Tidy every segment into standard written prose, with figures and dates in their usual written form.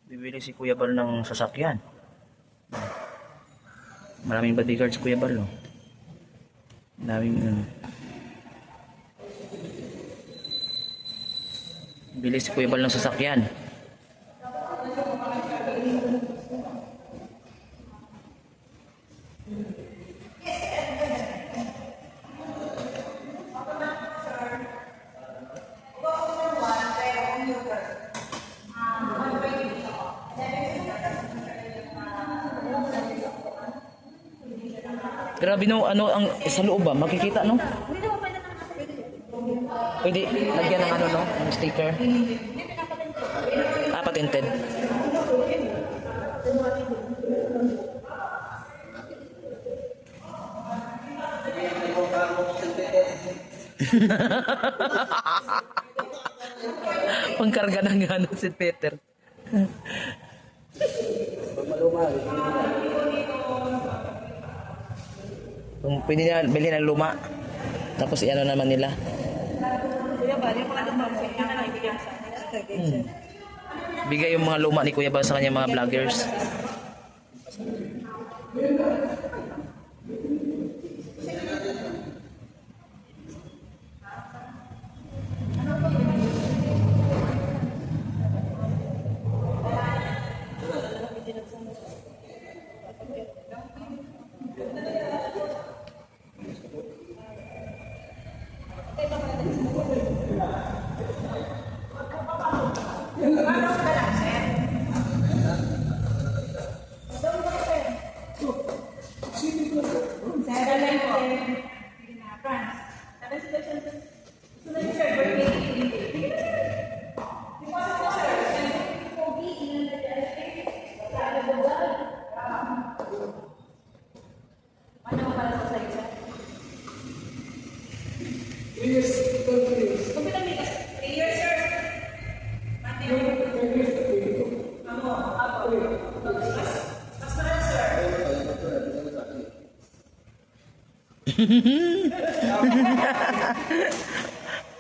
Bibili si Kuya Bal ng sasakyan. Maraming bodyguard si Kuya Bal, no? Maraming bibili si Kuya Bal ng sasakyan. Grabe no, ano ang sa loob ba? Makikita no? Pwede lagyan ng ano no, ng sticker. Ah, patented. Pangkarga ng gano'n si Peter. Kung pwede na bilhin ng luma. Tapos iano naman nila. Kuya Bal, yung mga lumang sa inyo na ibigyan sa akin. Bigay yung mga luma ni Kuya Bal sa kanya mga vloggers.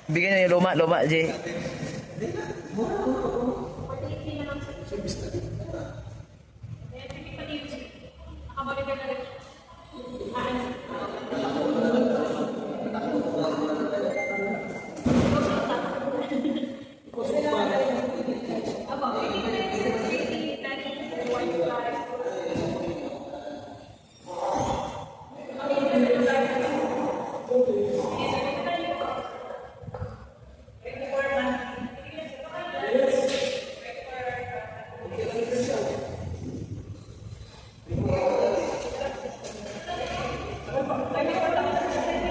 Bigyan niya yung luma, Jay.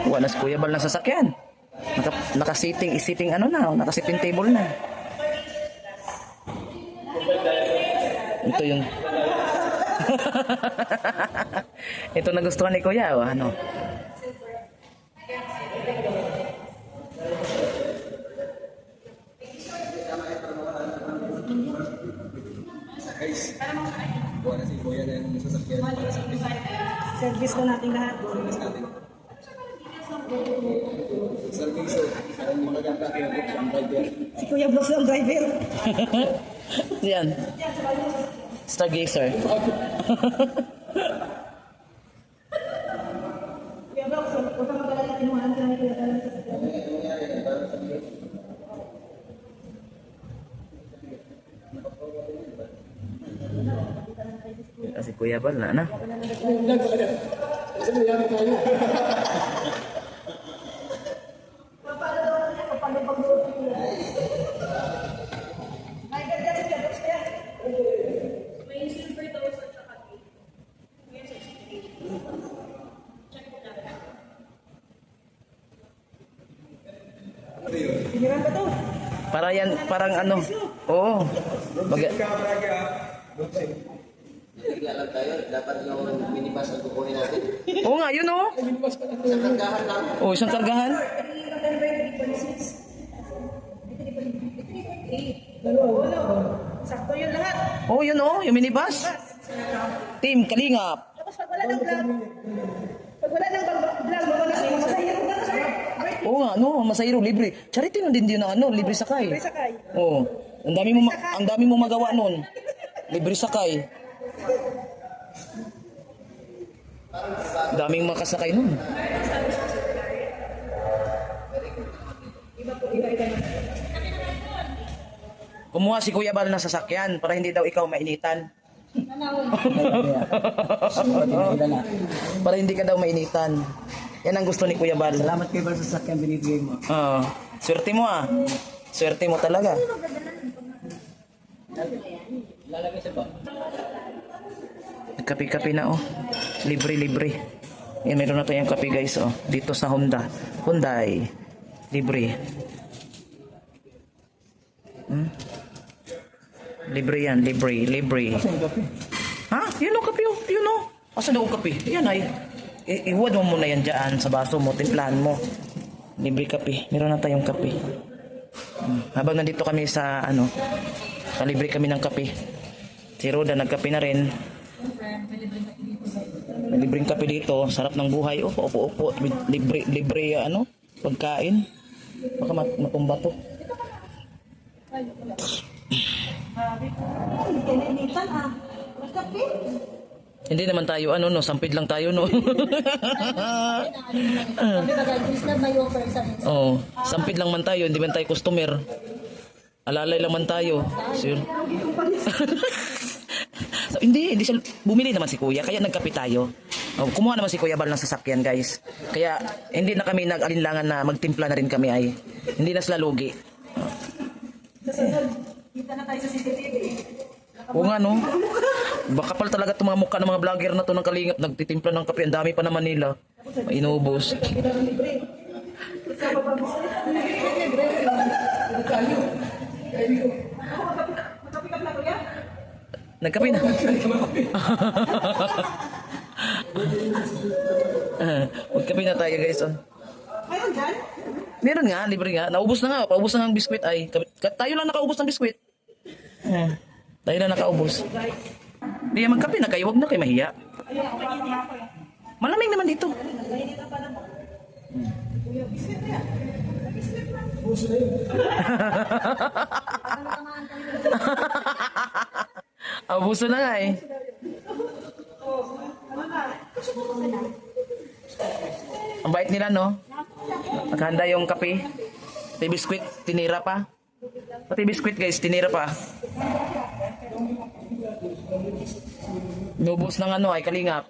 Wala si Kuya Bal ng sasakyan. Naka-sitting ano na, naka-sitting table na. Ito yung ito nagustuhan ni Kuya, ano. Guys, buwan na si Kuya na yung sasakyan. Service ko natin lahat. Service natin. Service, ang magaganda kaya po ang driver. Si Kuya Brooks ang driver. Yan. Stargazer. Kuya Brooks, huwag kang mag-alala, tinuhaan ka ni Kuya Bal. Kasi Kuya Bal na, ano? Kasi mayami tayo. Piniran ba to? Para yan, parang ano. Oo. Bigla lang tayo, dapat yung minibus ang kukunin natin. Oo nga, yun oh. Sa kargahan lang. Oh, isang kargahan. Sakto yun lahat. Oh, yun oh, yung minibus. Team Kalingap. Tapos pag wala ng vlog, masahiro ka na. Oo nga, no, masahiro, libre. Charity nun din na ano, libre sakay. Libre sakay. Oo. Ang dami mo magawa nun. Libre sakay. Daming makasakay nun. Kumuha si Kuya Bal ng sasakyan para hindi daw ikaw mainitan. Para hindi ka daw mainitan. Yan ang gusto ni Kuya Bal. Salamat kayo ba sa sakyan binibigay mo? Oo. Swerte mo ah. Swerte mo talaga. Lalagay sa ba? Kape-kape na oh. Libre-libre. Yan, meron na tayong kape guys oh. Dito sa Honda. Hyundai. Libre. Libre yan. Libre. Ha? Yun oh, kape oh. Yun oh. Asan ako kape? Yan ay. Iwad mo muna yan dyan sa baso mo. Timplahan mo. Libre kape. Meron na tayong kape. Habang nandito kami sa ano, kalibre kami ng kape. Si Roda nagkape na rin. May libreng kape dito. Sarap ng buhay. Opo. Libre ano, pagkain. Baka matumba to. Kininitan ah. Magkape. Hindi naman tayo ano no, sampid lang tayo no. Oh, sampid lang man tayo, hindi man tayo customer. Alalay lang man tayo. Sure. So, hindi siya bumili naman si Kuya, kaya nagkape tayo. Oh, kumuha naman si Kuya Bal ng sasakyan, guys. Kaya hindi na kami nag-alinlangan na magtimpla na rin kami ay. Hindi na sila lugi. Kita na tayo sa CCTV. Oo nga no. Baka pala talaga itong mga mukha ng mga vlogger na to ng Kalingap nagtitimpla ng kape. Ang dami pa naman nila. Inubos. Nagkape na. Magkape na tayo guys. Oh. Mayroon dyan? Meron nga, libre nga. Naubos na nga. Paubos na nga ang biskwit ay. Tayo lang nakaubos ng biskwit. Tayo lang nakaubos. Hindi magkape na kayo. Huwag na kayo mahiya. Malamig naman dito. Abuso na nga eh. Ang bait nila no. Naghanda yung kape. Pati biskwit, tinira pa. Pati biskwit guys, tinira pa. Nubos ng ano ay Kalingap.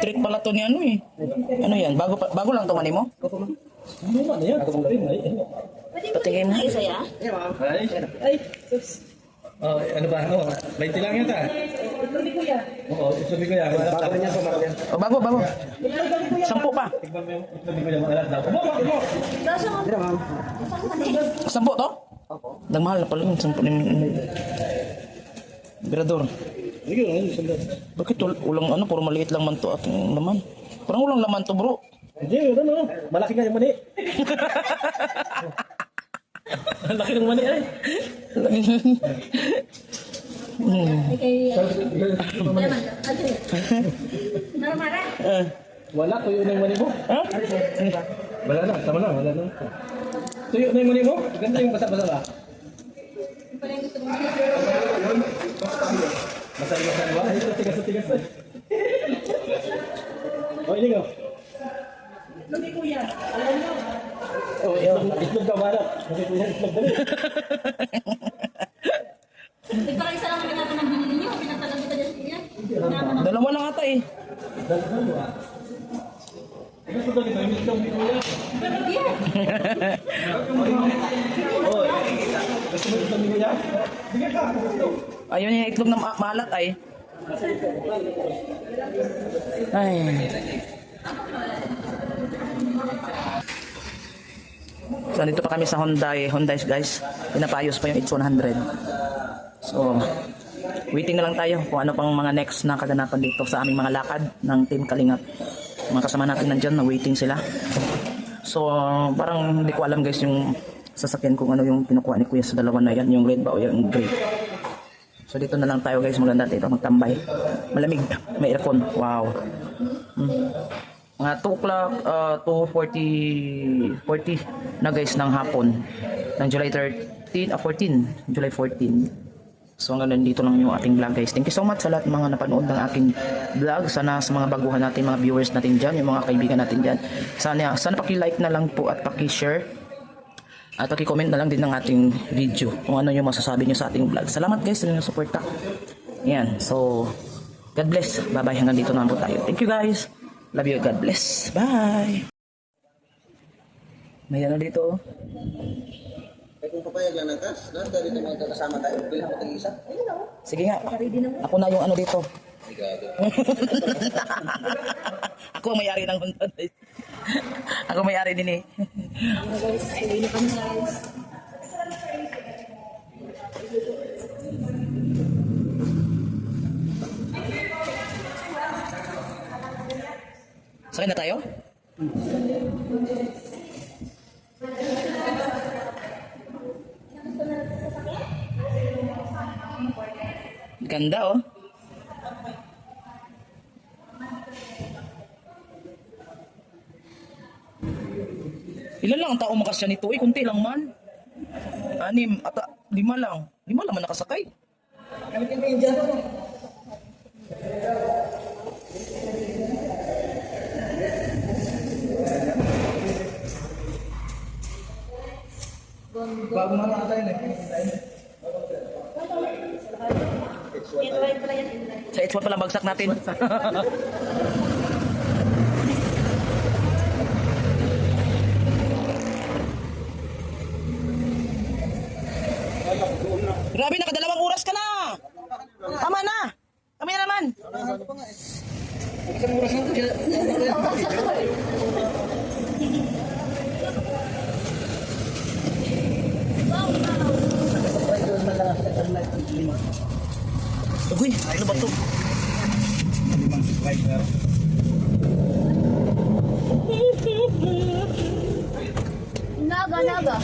Treat pala to ni ano eh. Ano yan? Bago lang to mani mo? Patingin mo. Ay, oh, ano ba? Oh, 20 lang yata. Oo, isubi ko yan. Bago niya sumarap. Oh, bago. 10 pa. Tignan mo yung isubi ko yan. Mga alas daw. Kumo! 10 to? Nagmahal na pala yun. 10 na yun. Birador. Sige, sandal. Bakit ulang ano? Puro maliit lang man to at yung laman. Parang ulang laman to bro. Hindi, ano? Malaki nga yung mani. Malaki ng mani ay. Wala, tuyo na yung mani mo. Ha? Wala na, tama na, wala na. Tuyo na yung mani mo? Ganda yung basa-basa ba? Basa-basa ba? Ay, tigas. Oh, ini nga. Hindi kuya. Alam mo. Oh, itlog ka ba? Kasi kuya, itlog dali. Parang isa lang naman natin ang binili niyo. Pinagtagal kita dyan kuya. Dalawa lang ata eh. Gusto ko dito, yung itlog ni kuya. Oh, gusto mo itlog ni kuya? Bigyan ka, gusto. Ayun yung itlog na maalat ay. Ay. So, dito pa kami sa Hyundai guys. Pinapayos pa yung H100. So, waiting na lang tayo kung ano pang mga next na kaganapan dito sa aming mga lakad ng Team Kalingap. Mga kasama natin nandyan na waiting sila. So, parang hindi ko alam guys yung sasakyan kung ano yung pinukuha ni Kuya sa dalawa na yan. Yung red ba o yung gray. So, dito na lang tayo guys. Maganda dito magtambay. Malamig. May aircon. Wow. Mga 2 o'clock, 2:40 na guys ng hapon. Ng July 14, July 14. So hanggang dito lang yung ating vlog guys. Thank you so much sa lahat ng mga napanood ng aking vlog. Sana sa mga baguhan natin, mga viewers natin dyan, yung mga kaibigan natin dyan. Sana paki-like na lang po at paki-share. At paki-comment na lang din ng ating video kung ano yung masasabi nyo sa ating vlog. Salamat guys sa inyong suporta. Yan. So, God bless. Bye-bye. Hanggang dito na po tayo. Thank you guys. Love you. God bless. Bye. May ano dito oh. Kaya kung papayag lang ng kas, lahat tayo dito magkakasama tayo. Bilang ko tag-isa. Ayun ako. Sige nga. Ako na yung ano dito. Ako ang may-ari ng Honda. Ako may-ari din eh. Guys, uwi na kami guys. Sakay na tayo? Ganda oh. Ilan lang ang tao makasya nito? Eh, kunti lang man. 6 at 5 lang. 5 lang man nakasakay. Bago mga tayo na. Inline pala yan, inline. Sa H1 pala bagsak natin. Grabe, nakadalawang oras ka na. Tama na. Kami na naman. Uy, ano ba ito? Naga, naga.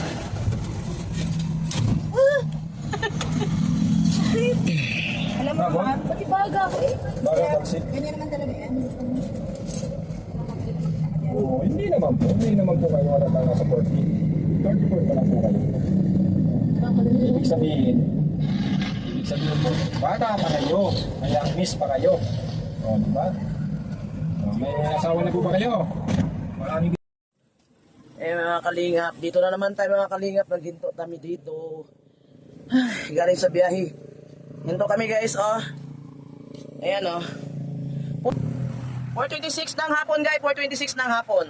Alam mo ba? Pati baga ako eh. Ganyan naman talaga yan. Oo, hindi naman po. Hindi naman po kayo wala lang sa 40. 34 pa lang po kayo. Ibig sabihin po, bata pa kayo. Kaya miss pa kayo. O, diba? O, may asawa na po ba kayo? Maraming Mga kalingap, dito na naman tayo mga kalingap. Naghinto kami dito. Galing sa biyahe. Hinto kami guys, oh. Ayan, oh. 4:26 ng hapon guys, 4:26 ng hapon.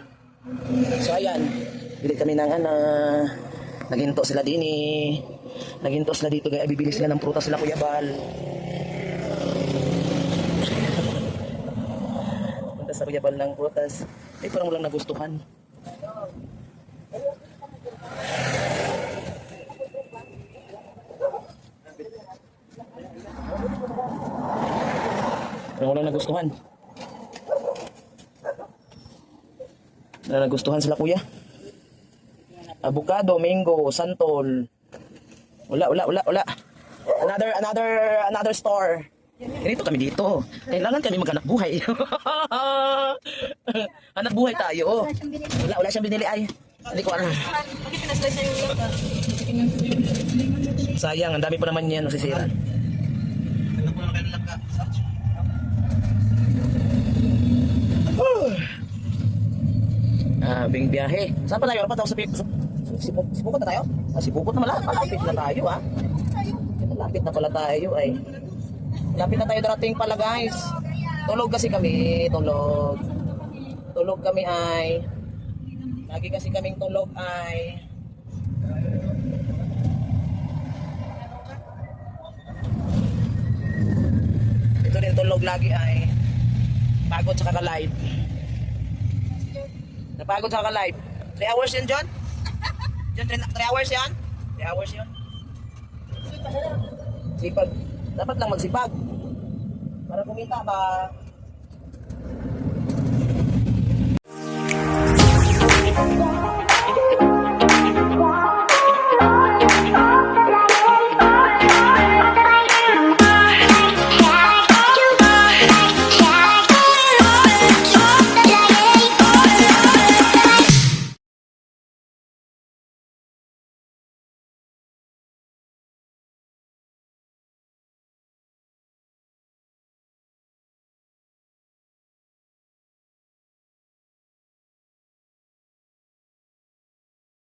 So ayan, bili kami ng naghinto sila din eh. Naghinto sila dito guys, bibili sila ng prutas sila Kuya Bal. Punta sa Kuya Bal ng prutas. Ay, parang walang nagustuhan. Parang walang nagustuhan. Nagustuhan sila kuya. Avocado, mango, santol. Wala. Another store. Ganito kami dito. Kailangan kami maghanap buhay. Hanap buhay tayo. Wala siyang binili ay. Hindi ko alam. Bakit pinaslice na yung lata? Sayang, ang dami pa naman yan nasisira. Bing biyahe. Saan pa tayo? Ano pa tayo sa Sipukot na tayo? Sipukot na malapit na tayo ah. Malapit na pala tayo ay. Malapit na tayo darating pala guys. Tulog kasi kami. Tulog kami ay. Lagi kasi kaming tulog ay. Ito rin tulog lagi ay. Pagod sa kaka-live. Napagod sa kaka-live. 3 hours yan, John? John, 3 hours yan? 3 hours yun? Sipag. Dapat lang magsipag. Para kumita ba?